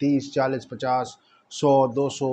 30, 40, 50, 100, 200,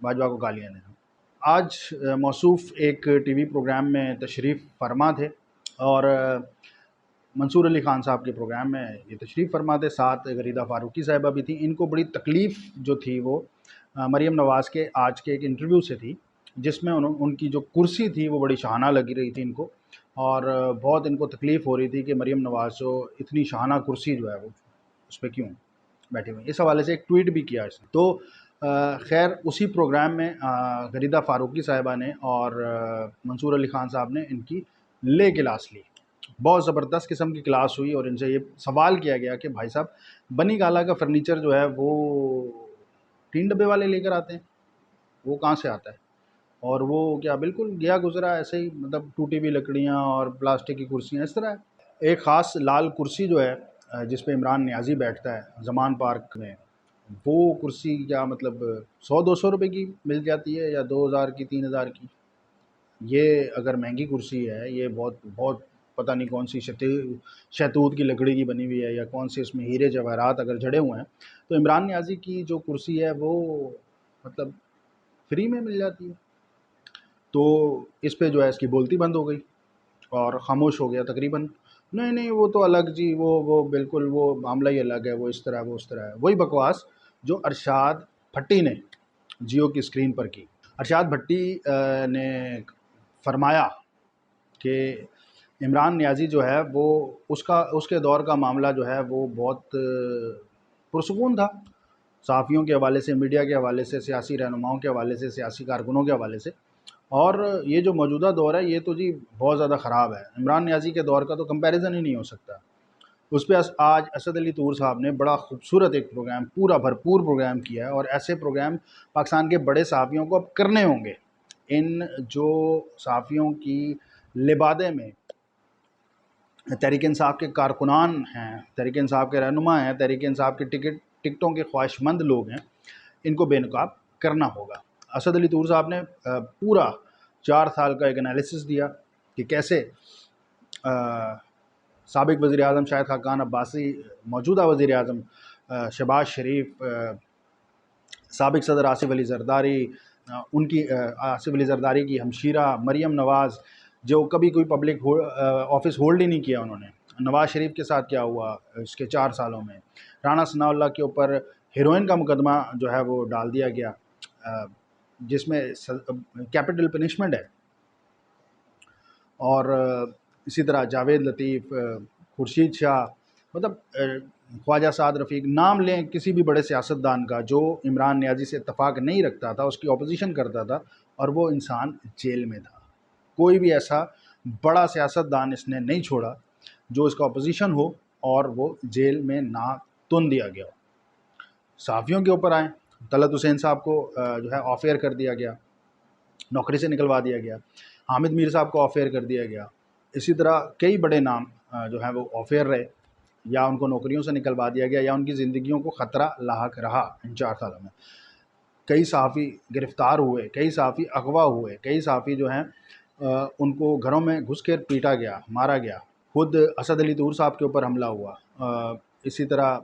باجوہ کو گالیاں دینا۔ آج موصوف ایک ٹی وی پروگرام میں تشریف فرما تھے اور منصور علی خان صاحب کے پروگرام میں یہ تشریف فرما تھے، ساتھ غریدہ فاروقی صاحبہ بھی تھیں۔ ان کو بڑی تکلیف جو تھی وہ مریم نواز کے آج کے ایک انٹرویو سے تھی، جس میں ان کی جو کرسی تھی وہ بڑی شاہانہ لگی رہی تھی ان کو، اور بہت ان کو تکلیف ہو رہی تھی کہ مریم نواز جو اتنی شاہانہ کرسی جو ہے وہ اس پہ کیوں بیٹھے ہوئے۔ اس حوالے سے ایک ٹویٹ بھی کیا اس نے۔ تو خیر اسی پروگرام میں غریدہ فاروقی صاحبہ نے اور منصور علی خان صاحب نے ان کی لے کلاس لی، بہت زبردست قسم کی کلاس ہوئی، اور ان سے یہ سوال کیا گیا کہ بھائی صاحب بنی گالہ کا فرنیچر جو ہے وہ 3 ڈبے والے لے کر آتے ہیں، وہ کہاں سے آتا ہے؟ اور وہ کیا بالکل گیا گزرا ایسے ہی، مطلب ٹوٹی ہوئی لکڑیاں اور پلاسٹک کی کرسیاں اس طرح ہے۔ ایک خاص لال کرسی جو ہے جس پہ عمران نیازی بیٹھتا ہے زمان پارک میں، وہ کرسی کیا مطلب 100-200 روپے کی مل جاتی ہے، یا 2000 کی 3000 کی۔ یہ اگر مہنگی کرسی ہے، یہ بہت بہت پتہ نہیں کون سی شہتوت کی لکڑی کی بنی ہوئی ہے، یا کون سی اس میں ہیرے جواہرات اگر جڑے ہوئے ہیں، تو عمران نیازی کی جو کرسی ہے وہ مطلب فری میں مل جاتی ہے۔ تو اس پہ جو ہے اس کی بولتی بند ہو گئی اور خاموش ہو گیا تقریباً۔ نہیں وہ تو الگ جی، وہ بالکل وہ معاملہ ہی الگ ہے، وہ اس طرح وہ اس طرح ہے، وہی بکواس جو ارشاد بھٹی نے جیو کی اسکرین پر کی۔ ارشاد بھٹی نے فرمایا کہ عمران نیازی جو ہے وہ اس کے دور کا معاملہ جو ہے وہ بہت پرسکون تھا، صحافیوں کے حوالے سے، میڈیا کے حوالے سے، سیاسی رہنماؤں کے حوالے سے، سیاسی کارکنوں کے حوالے سے، اور یہ جو موجودہ دور ہے یہ تو جی بہت زیادہ خراب ہے، عمران نیازی کے دور کا تو کمپیریزن ہی نہیں ہو سکتا۔ اس پہ آج اسد علی طور صاحب نے بڑا خوبصورت ایک پروگرام، پورا بھرپور پروگرام کیا ہے، اور ایسے پروگرام پاکستان کے بڑے صحافیوں کو اب کرنے ہوں گے۔ ان جو صحافیوں کی لبادے میں تحریک انصاف کے کارکنان ہیں، تحریک انصاف کے رہنما ہیں، تحریک انصاف کے ٹکٹوں کے خواہش مند لوگ ہیں، ان کو بے نقاب کرنا ہوگا۔ اسد علی طور صاحب نے پورا 4 سال کا ایک انالیسس دیا کہ کیسے سابق وزیر اعظم شاہد خاقان عباسی، موجودہ وزیر اعظم شہباز شریف، سابق صدر آصف علی زرداری، ان کی آصف علی زرداری کی ہمشیرہ مریم نواز، جو کبھی کوئی پبلک آفس ہولڈ ہی نہیں کیا انہوں نے، نواز شریف کے ساتھ کیا ہوا اس کے 4 سالوں میں، رانا ثناء اللہ کے اوپر ہیروئن کا مقدمہ جو ہے وہ ڈال دیا گیا، جس میں کیپٹل پنشمنٹ ہے، اور اسی طرح جاوید لطیف، خورشید شاہ، مطلب خواجہ سعد رفیق، نام لیں کسی بھی بڑے سیاستدان کا جو عمران نیازی سے اتفاق نہیں رکھتا تھا، اس کی اپوزیشن کرتا تھا، اور وہ انسان جیل میں تھا۔ کوئی بھی ایسا بڑا سیاستدان اس نے نہیں چھوڑا جو اس کا اپوزیشن ہو اور وہ جیل میں نہ تن دیا گیا ہو۔ صحافیوں کے اوپر آئیں، طلعت حسین صاحب کو جو ہے آف ایئر کر دیا گیا، نوکری سے نکلوا دیا گیا، حامد میر صاحب کو آف ایئر کر دیا گیا، اسی طرح کئی بڑے نام جو ہیں وہ آف ایئر رہے، یا ان کو نوکریوں سے نکلوا دیا گیا، یا ان کی زندگیوں کو خطرہ لاحق رہا ان 4 سالوں میں۔ کئی صحافی گرفتار ہوئے، کئی صحافی اغوا ہوئے، کئی صحافی جو ہیں ان کو گھروں میں گھس کر پیٹا گیا، مارا گیا، خود اسد علی طور صاحب کے اوپر حملہ ہوا، اسی طرح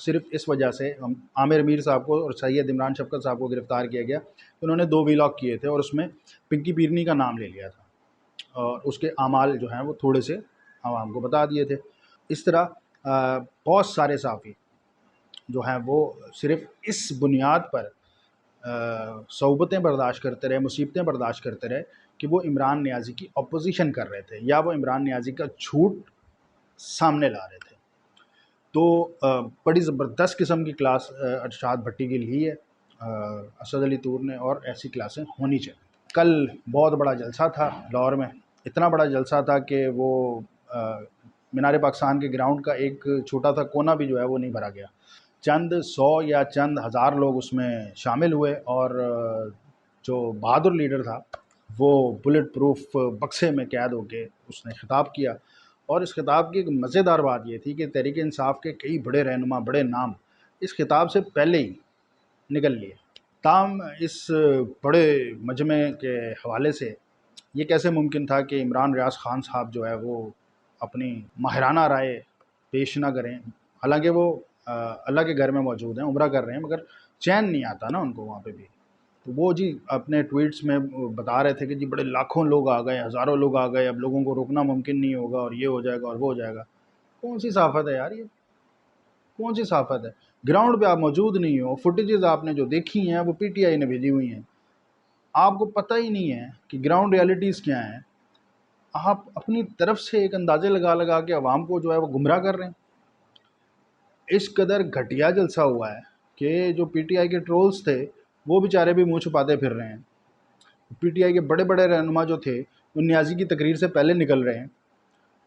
صرف اس وجہ سے عامر امیر صاحب کو اور سید عمران شفقت صاحب کو گرفتار کیا گیا، انہوں نے 2 ویلاگ کیے تھے اور اس میں پنکی پیرنی کا نام لے لیا تھا، اور اس کے اعمال جو ہیں وہ تھوڑے سے عوام کو بتا دیے تھے۔ اس طرح بہت سارے صحافی جو ہیں وہ صرف اس بنیاد پر صعوبتیں برداشت کرتے رہے، مصیبتیں برداشت کرتے رہے کہ وہ عمران نیازی کی اپوزیشن کر رہے تھے، یا وہ عمران نیازی کا جھوٹ سامنے لا رہے تھے۔ تو بڑی زبردست قسم کی کلاس ارشاد بھٹی کی لی ہے اسد علی طور نے، اور ایسی کلاسیں ہونی چاہیے۔ کل بہت بڑا جلسہ تھا لاہور میں، اتنا بڑا جلسہ تھا کہ وہ مینار پاکستان کے گراؤنڈ کا ایک چھوٹا سا کونا بھی جو ہے وہ نہیں بھرا گیا، چند 100 یا چند ہزار لوگ اس میں شامل ہوئے، اور جو بہادر لیڈر تھا وہ بلٹ پروف بکسے میں قید ہو کے اس نے خطاب کیا، اور اس خطاب کی ایک مزیدار بات یہ تھی کہ تحریک انصاف کے کئی بڑے رہنما، بڑے نام اس خطاب سے پہلے ہی نکل لیے۔ تاہم اس بڑے مجمع کے حوالے سے یہ کیسے ممکن تھا کہ عمران ریاض خان صاحب جو ہے وہ اپنی ماہرانہ رائے پیش نہ کریں، حالانکہ وہ اللہ کے گھر میں موجود ہیں، عمرہ کر رہے ہیں، مگر چین نہیں آتا نا ان کو وہاں پہ بھی۔ تو وہ جی اپنے ٹویٹس میں بتا رہے تھے کہ جی بڑے لاکھوں لوگ آ گئے، ہزاروں لوگ آ گئے، اب لوگوں کو روکنا ممکن نہیں ہوگا اور یہ ہو جائے گا اور وہ ہو جائے گا۔ کون سی صحافت ہے یار یہ؟ کون سی صحافت ہے؟ گراؤنڈ پہ آپ موجود نہیں ہو، فوٹیجز آپ نے جو دیکھی ہیں وہ پی ٹی آئی نے بھیجی ہوئی ہیں، آپ کو پتہ ہی نہیں ہے کہ گراؤنڈ ریالٹیز کیا ہیں، آپ اپنی طرف سے ایک اندازے لگا لگا کے عوام کو جو ہے وہ گمراہ کر رہے ہیں۔ اس قدر گھٹیا جلسہ ہوا ہے کہ جو پی ٹی آئی کے ٹرولز تھے وہ بیچارے بھی منہ چھپاتے پھر رہے ہیں۔ پی ٹی آئی کے بڑے بڑے رہنما جو تھے وہ نیازی کی تقریر سے پہلے نکل رہے ہیں،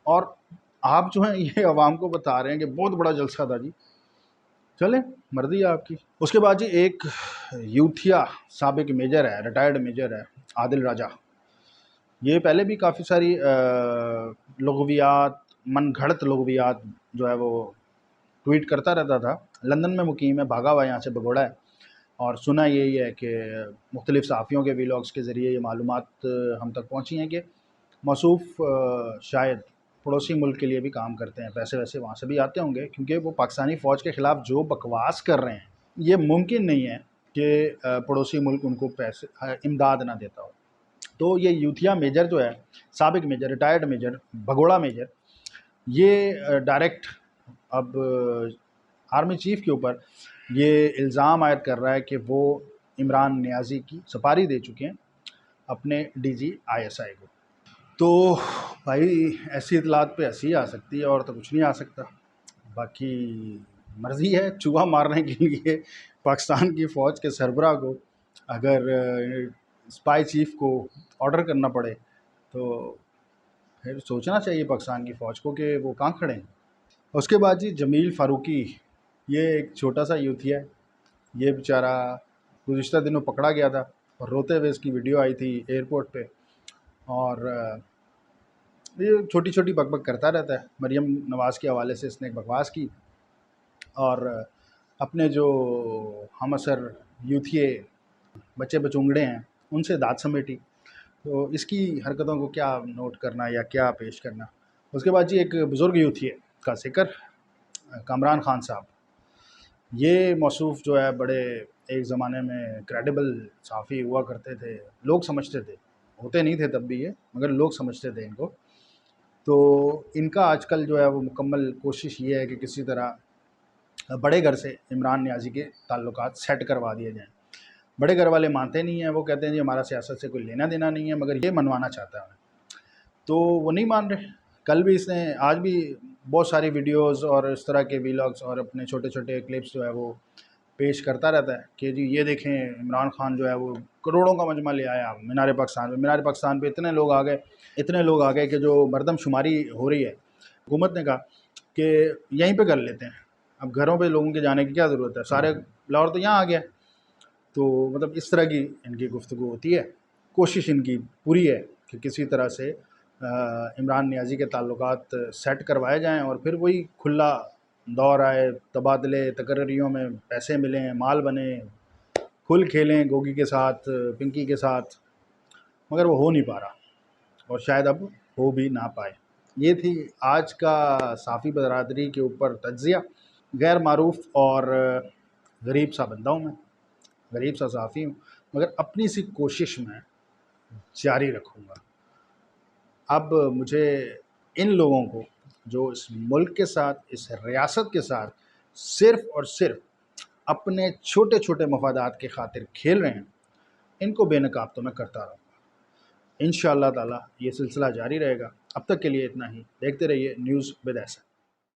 اور آپ جو ہیں یہ عوام کو بتا رہے ہیں کہ بہت بڑا جلسہ تھا جی۔ چلیں، مرضی ہے آپ کی۔ اس کے بعد جی ایک یوتھیا سابق میجر ہے، ریٹائرڈ میجر ہے، عادل راجہ، یہ پہلے بھی کافی ساری لغویات، من گھڑت لغویات جو ہے وہ ٹویٹ کرتا رہتا تھا۔ لندن میں مقیم ہے، بھاگا ہوا یہاں سے بگوڑا ہے، اور سنا یہی ہے کہ مختلف صحافیوں کے ویلاگس کے ذریعے یہ معلومات ہم تک پہنچی ہیں کہ موصوف شاید پڑوسی ملک کے لیے بھی کام کرتے ہیں، پیسے ویسے وہاں سے بھی آتے ہوں گے، کیونکہ وہ پاکستانی فوج کے خلاف جو بکواس کر رہے ہیں یہ ممکن نہیں ہے کہ پڑوسی ملک ان کو پیسے امداد نہ دیتا ہو۔ تو یہ یوتھیا میجر جو ہے، سابق میجر، ریٹائرڈ میجر، بھگوڑا میجر، یہ ڈائریکٹ اب آرمی چیف کے اوپر یہ الزام عائد کر رہا ہے کہ وہ عمران نیازی کی سپاری دے چکے ہیں اپنے D G I S I کو۔ تو بھائی ایسی اطلاعات پہ ہنسی آ سکتی ہے اور تو کچھ نہیں آ سکتا، باقی مرضی ہے۔ چوہا مارنے کے لیے پاکستان کی فوج کے سربراہ کو اگر اسپائی چیف کو آرڈر کرنا پڑے تو پھر سوچنا چاہیے پاکستان کی فوج کو کہ وہ کہاں کھڑے ہیں۔ اس کے بعد جی جمیل فاروقی، یہ ایک چھوٹا سا یوتھیا ہے، یہ بیچارہ گزشتہ دنوں پکڑا گیا تھا اور روتے ہوئے اس کی ویڈیو آئی تھی ایئرپورٹ پہ، اور یہ چھوٹی چھوٹی بک بک کرتا رہتا ہے۔ مریم نواز کے حوالے سے اس نے ایک بکواس کی اور اپنے جو ہم اثر یوتھیے بچے بچونگڑے ہیں ان سے داد سمیٹی۔ تو اس کی حرکتوں کو کیا نوٹ کرنا یا کیا پیش کرنا۔ اس کے بعد جی ایک بزرگ یوتھیے کا ذکر، کامران خان صاحب، یہ موصوف جو ہے بڑے ایک زمانے میں کریڈیبل صحافی ہوا کرتے تھے، لوگ سمجھتے تھے، ہوتے نہیں تھے تب بھی یہ، مگر لوگ سمجھتے تھے ان کو۔ تو ان کا آج کل جو ہے وہ مکمل کوشش یہ ہے کہ کسی طرح بڑے گھر سے عمران نیازی کے تعلقات سیٹ کروا دیے جائیں۔ بڑے گھر والے مانتے نہیں ہیں، وہ کہتے ہیں جی ہمارا سیاست سے کوئی لینا دینا نہیں ہے، مگر یہ منوانا چاہتا ہے تو وہ نہیں مان رہے۔ کل بھی اس نے، آج بھی بہت ساری ویڈیوز اور اس طرح کے ویلاگس اور اپنے چھوٹے چھوٹے کلپس جو ہے وہ پیش کرتا رہتا ہے کہ جی یہ دیکھیں عمران خان جو ہے وہ کروڑوں کا مجمع لے آیا مینار پاکستان پہ، مینار پاکستان پہ اتنے لوگ آ گئے کہ جو مردم شماری ہو رہی ہے، حکومت نے کہا کہ یہیں پہ کر لیتے ہیں، اب گھروں پہ لوگوں کے جانے کی کیا ضرورت ہے، سارے لاہور تو یہاں آ گیا۔ تو مطلب اس طرح کی ان کی گفتگو ہوتی ہے۔ کوشش ان کی پوری ہے کہ کسی طرح سے عمران نیازی کے تعلقات سیٹ کروائے جائیں اور پھر وہی کھلا دور آئے، تبادلے تقرریوں میں پیسے ملیں، مال بنے، کھل کھیلیں گوگی کے ساتھ، پنکی کے ساتھ، مگر وہ ہو نہیں پا رہا اور شاید اب ہو بھی نہ پائے۔ یہ تھی آج کا صحافی برادری کے اوپر تجزیہ۔ غیر معروف اور غریب سا بندہ ہوں میں، غریب سا صحافی ہوں، مگر اپنی سی کوشش میں جاری رکھوں گا۔ اب مجھے ان لوگوں کو جو اس ملک کے ساتھ، اس ریاست کے ساتھ صرف اور صرف اپنے چھوٹے چھوٹے مفادات کی خاطر کھیل رہے ہیں، ان کو بے نقاب تو میں کرتا رہوں گا۔ انشاءاللہ تعالی یہ سلسلہ جاری رہے گا۔ اب تک کے لیے اتنا ہی۔ دیکھتے رہیے نیوز ود احسن۔